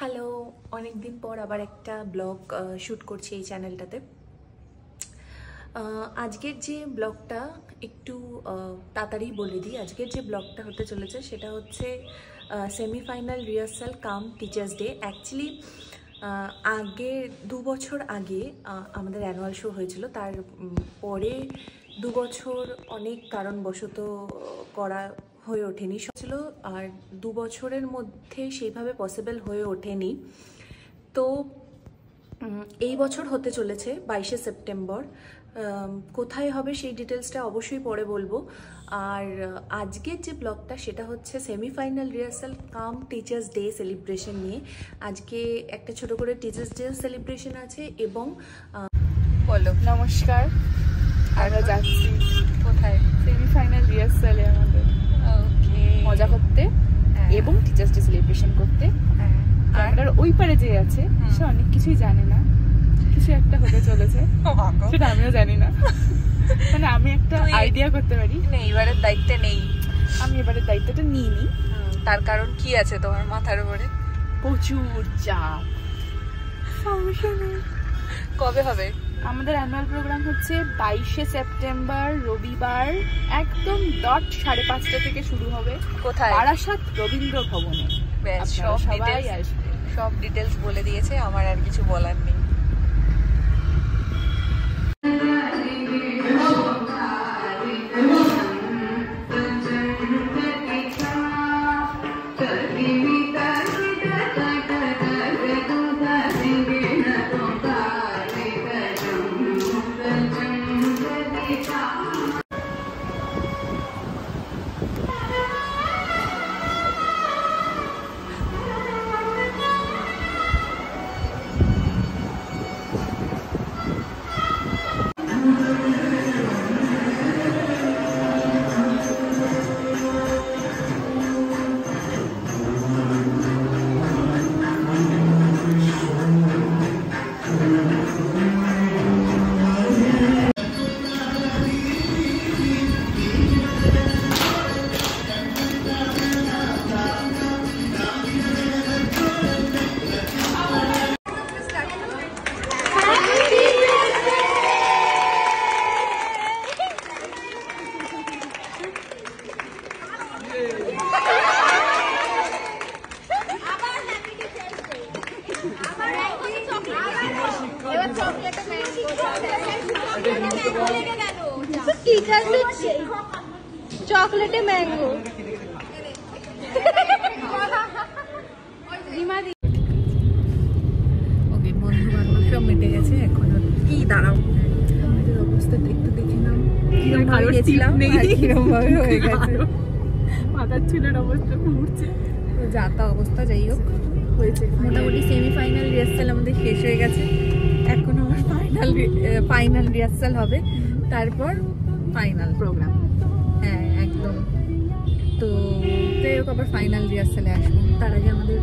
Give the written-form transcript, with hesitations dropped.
Hello, অনেক দিন পর আবার একটা ব্লগ শ্যুট করছি এই চ্যানেলটাতে। আজকের যে ব্লগটা একটু তাড়াতাড়ি বলে দিই। আজকের যে ব্লগটা হতে চলেছে সেটা হচ্ছে সেমিফাইনাল রিহার্সাল কাম টিচার্স ডে। অ্যাকচুয়ালি আগে 2 বছর আগে আমাদের অ্যানুয়াল শো হয়েছিল, তার পরে 2 বছর অনেক কারণবশত করা হয়ে ওঠেনি ছিল, আর 2 বছরের মধ্যে সেইভাবে পসিবল হয়ে ওঠেনি। তো এই বছর হতে চলেছে 22শে সেপ্টেম্বর। কোথায় হবে সেই ডিটেলসটা অবশ্যই পরে বলবো। আর আজকের যে ব্লগটা সেটা হচ্ছে সেমিফাইনাল রিহার্সাল কাম টিচার্স ডে সেলিব্রেশন নিয়ে। আজকে একটা ছোট করে টিচার্স ডে সেলিব্রেশন আছে এবং বলো। নমস্কার, আমরা যাচ্ছি কোথায়? সেমিফাইনাল রিহার্সালে আমাদের মজা করতে এবং টিচার্স ডে সেলিব্রেশন করতে। আর ওই পারে যে আছে সে অনেক কিছুই জানে না, কিছু একটা হতে চলেছে সেটা আমিও জানি না। মানে আমি একটা আইডিয়া করতে পারি। এবারের দায়িত্বে নেই, আমি এবারের দায়িত্বটা নিইনি। তার কারণ কি আছে তোমার মাথার উপরে? প্রচুর চাপ। কবে হবে আমাদের অ্যানুয়াল প্রোগ্রাম? হচ্ছে 22শে সেপ্টেম্বর রবিবার, একদম 5:30 থেকে শুরু হবে। কোথায়? বারাসাত রবীন্দ্র ভবনে। সবাই আসবে। সব ডিটেলস বলে দিয়েছে, আমার আর কিছু বলার নেই। চকলেটে ম্যাঙ্গো। ওকে, বন্ধু বান্ধব সব মিটে গেছে। এখন কি দাঁড়াও, আমাদের অবস্থাটা একটু দেখে নাও, কিরকম ভাবে গেছিলাম আর কিরকম ভাবে হয়ে গেছে। মাথার চুলের অবস্থা ঘুরছে, যা তা অবস্থা। যাই হোক, হয়েছে মোটামুটি সেমিফাইনাল রিহার্সাল আমাদের শেষ হয়ে গেছে। এখন আমার ফাইনাল রিহার্সাল হবে, তারপর ফাইনাল প্রোগ্রাম। হ্যাঁ একদম। তো যাই হোক, আবার ফাইনাল রিহার্সালে আসবো। তার আগে আমাদের